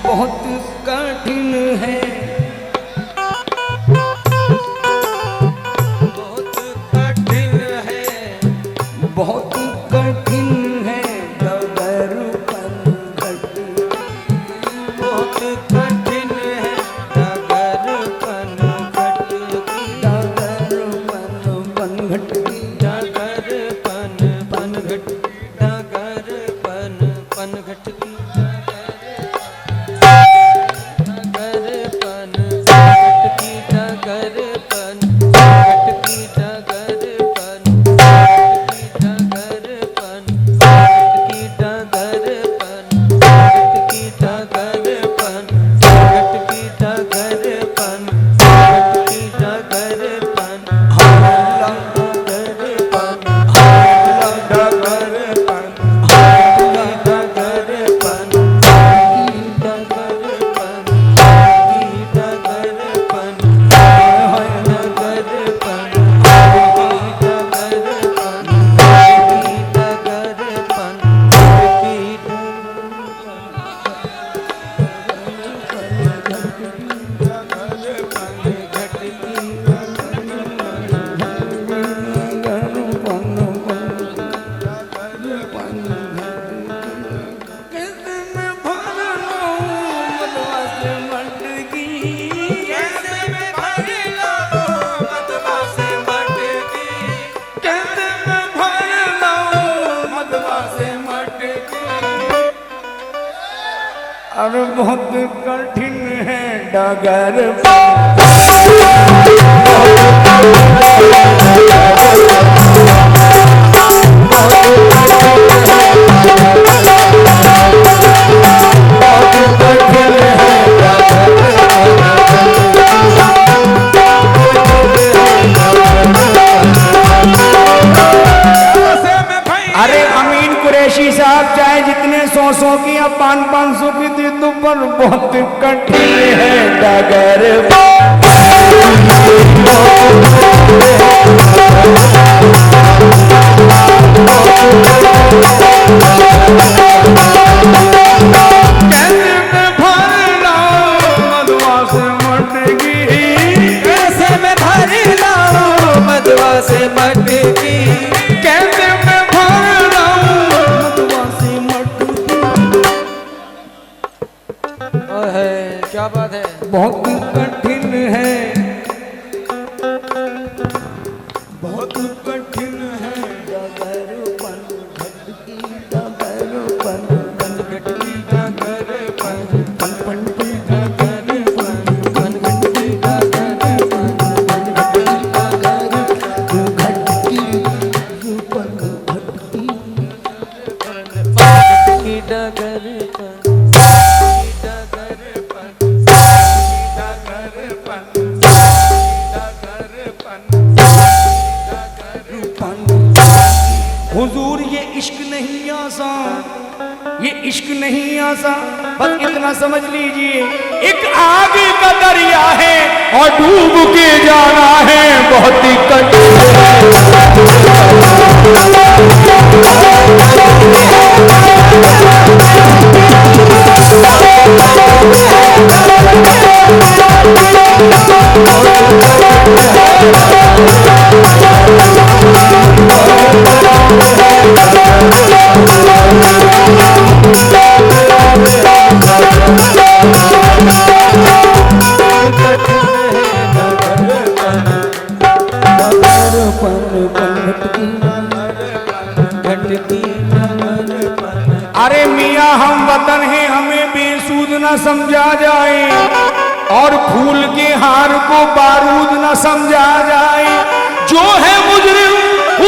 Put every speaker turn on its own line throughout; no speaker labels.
बहुत कठिन है,
बहुत कठिन है,
बहुत कठिन है डगर पनघट,
बहुत कठिन है डगर पनघट की,
डगर पनघट की,
डगर पनघट, डगर पनघट की, डगर पनघट की, डगर पनघट की, डगर पनघट की, डगर पनघट की, डगर पनघट की, डगर पनघट की, डगर पनघट की, डगर
और बहुत कठिन है डगर अरे अमीन कुरैशी साहब चाहे जितने 100 की या 500 की दे दो पर बहुत कठिन है डगर मधुआ से मटकी,
कैसे में भर लाऊं मधुआ से मटकी,
कैसे मैं भर लाऊं मधुआ से मटकी।
है क्या बात है,
बहुत कठिन है, बहुत कठिन है डगर पनघट की, डगर पनघट की,
डगर
पनघट की,
डगर पनघट की, डगर
पनघट की, पनघट की।
की, डगर
हुजूर ये इश्क नहीं आसान, ये इश्क नहीं आसान, बस इतना समझ लीजिए एक आग का दरिया है और डूब के जाना है बहुत ही कठिन अरे मियाँ हम वतन हैं हमें बेसूद न समझा जाए और फूल के हार को बारूद न समझा जाए, जो है मुजरिम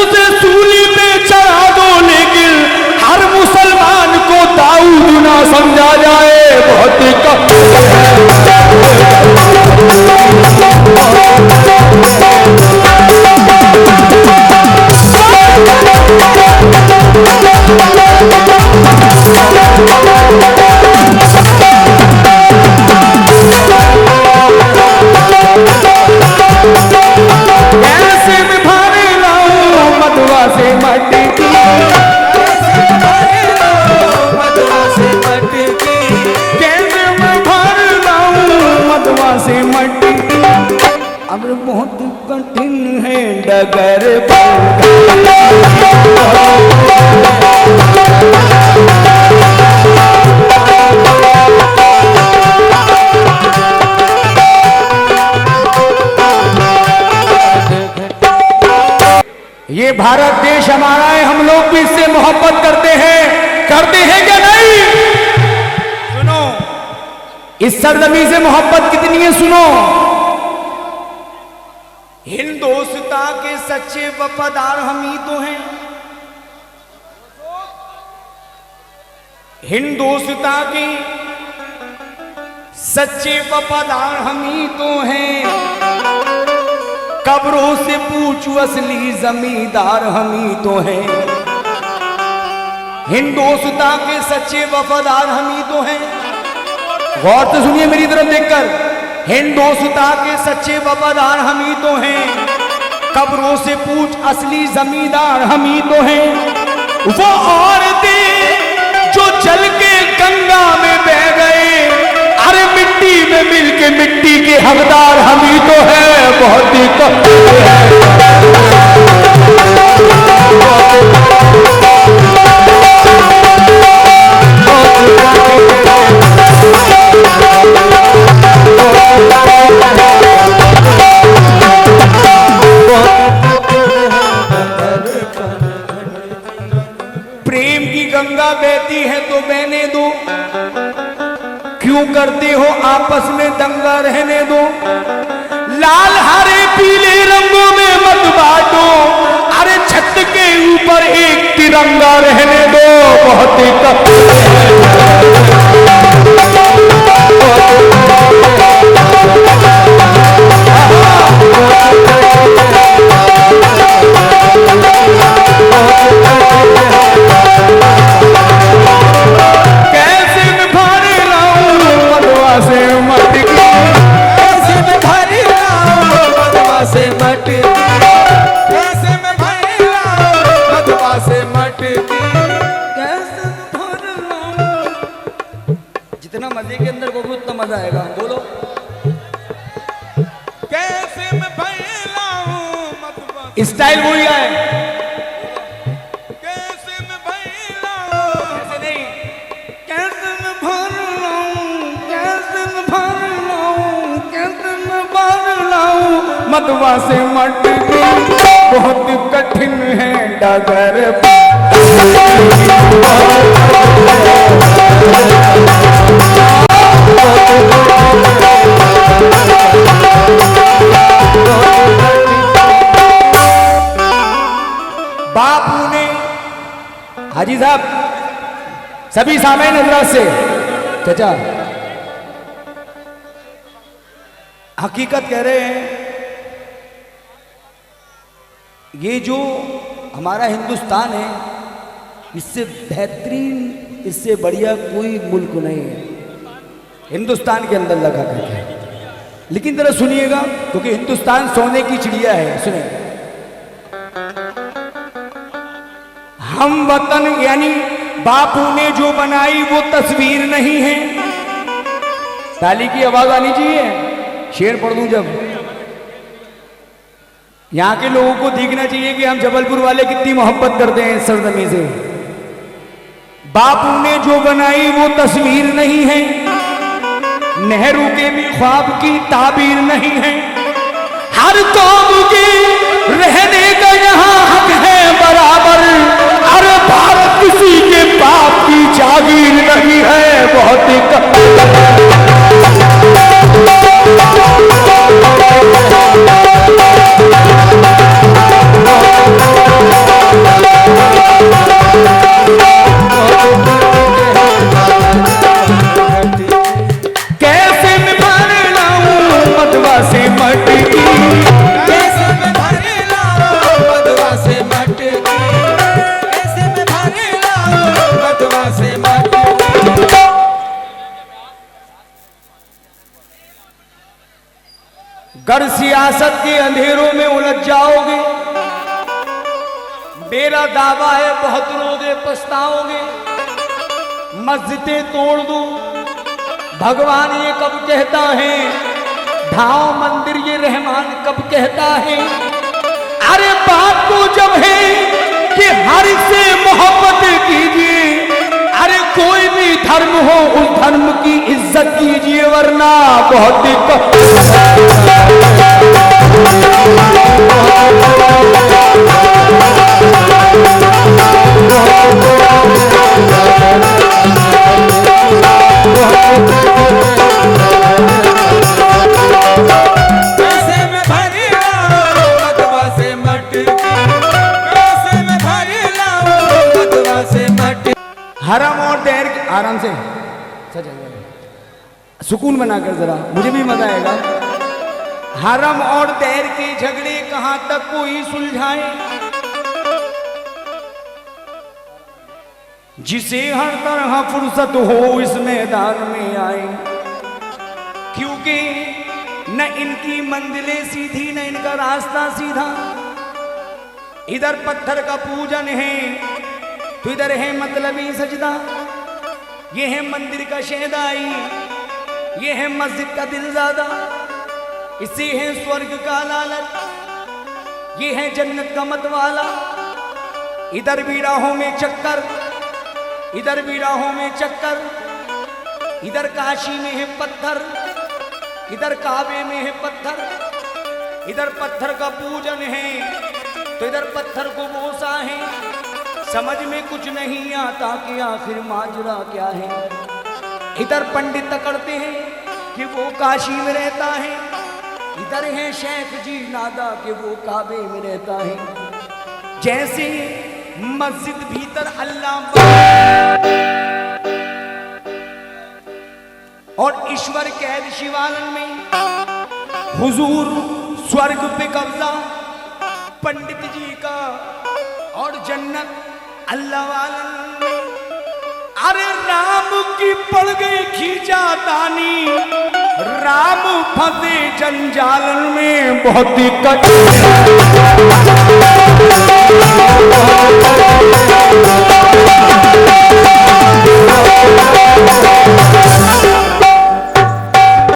उसे सूली पे चढ़ा दो लेकिन हर मुसलमान को दाऊद न समझा जाए। बहुत कैसे में भारे लाऊं मधुआ से मटकी,
मधुआ से मटकी,
डगर बन ये भारत देश हमारा है, हम लोग भी इससे मोहब्बत करते हैं क्या नहीं? सुनो, इस सरजमी से मोहब्बत कितनी है सुनो। हिंदुस्तां के सच्चे वफादार हम ही तो हैं। हिंदुस्तां के सच्चे वफादार हम ही तो हैं। कब्रों से पूछो असली जमींदार हम ही तो हैं। हिंदुस्तां के सच्चे वफादार हम ही तो हैं। गौर से सुनिए मेरी तरफ देखकर, हिंदुस्तां के सच्चे वफादार हम ही तो हैं। कब्रों से पूछ असली जमींदार हम ही तो हैं। वो औरतें जो चल के गंगा में बह गए, अरे मिट्टी में मिलके मिट्टी के हकदार हम ही तो हैं। बहुत ही प्रेम की गंगा बहती है तो बहने दो, क्यों करते हो आपस में दंगा रहने दो। लाल हरे पीले रंगों में मत बांटो, अरे छत के ऊपर एक तिरंगा रहने दो। बहुत ही जितना मजे के अंदर बोलो उतना मजा आएगा। बोलो
कैसे मैं फैलाऊं मत
स्टाइल वही है।
कैसे मैं फैलाऊं
ऐसे नहीं, कैसे मैं भर लाऊं, कैसे मैं भर लाऊं, कैसे मैं भर लाऊं मधुआ से मटकी। बहुत कठिन है डगर बापू ने, हाजी साहब सभी सामने नजर से चाचा हकीकत कह रहे हैं। ये जो हमारा हिंदुस्तान है, इससे बेहतरीन, इससे बढ़िया कोई मुल्क नहीं है हिंदुस्तान के अंदर लगा करके। लेकिन जरा सुनिएगा, क्योंकि हिंदुस्तान सोने की चिड़िया है। सुने, हम वतन यानी बापू ने जो बनाई वो तस्वीर नहीं है। ताली की आवाज आनी चाहिए। शेर पढ़ दूं जब, यहां के लोगों को दिखना चाहिए कि हम जबलपुर वाले कितनी मोहब्बत करते हैं इस सरजमी से। बापू ने जो बनाई वो तस्वीर नहीं है, नेहरू के भी ख्वाब की ताबीर नहीं है। हर कौम के रहने का यहाँ हक है बराबर, अरे भारत किसी के बाप की जागीर नहीं है। बहुत ही कैसे मैं भर लाऊं मधुआ से मटकी,
कैसे मैं फैलाऊं मधुआ से मटकी, कैसे मैं फैलाऊं मधुआ से मटकी।
गर सियासत के अंधेरों में उलझ जाओगे, मेरा दावा है बहुत रोगे पछताओगे। मस्जिदें तोड़ दो, भगवान ये कब कहता है, ढाओ मंदिर ये रहमान कब कहता है। अरे बात तो जब है कि हर से मोहब्बत कीजिए, अरे कोई भी धर्म हो उस धर्म की इज्जत कीजिए, वरना बहुत
पैसे में भरी लाओ बदवा से मटकी, पैसे में भरी लाओ बदवा से मटकी।
हरम और दैर के आराम से सुकून बनाकर जरा, मुझे भी मजा आएगा। हरम और दैर के झगड़े कहां तक कोई सुलझाए, जिसे हर तरह फुर्सत हो इस मैदान में आए, क्योंकि न इनकी मंजिलें सीधी न इनका रास्ता सीधा। इधर पत्थर का पूजन है तो इधर है मतलबी सजदा, ये है मंदिर का शहदाई, ये है मस्जिद का दिलज़ादा, इसे है स्वर्ग का लालच, ये है जन्नत का मतवाला। इधर भी राहों में चक्कर, इधर भी राहों में चक्कर, इधर काशी में है पत्थर, इधर काबे में है पत्थर। इधर पत्थर का पूजन है तो इधर पत्थर को बोसा है। समझ में कुछ नहीं आता कि आखिर माजरा क्या है। इधर पंडित तकड़ते हैं कि वो काशी में रहता है, इधर है शेख जी नादा कि वो काबे में रहता है। जैसे मस्जिद भीतर अल्लाह और ईश्वर कैद शिवालन में, हुजूर स्वर्ग पे कब्जा पंडित जी का और जन्नत अल्लाह वालन में। अरे राम की पड़ गई खींचा तानी, राम फंसे जंजालन में बहुत दिक्कत।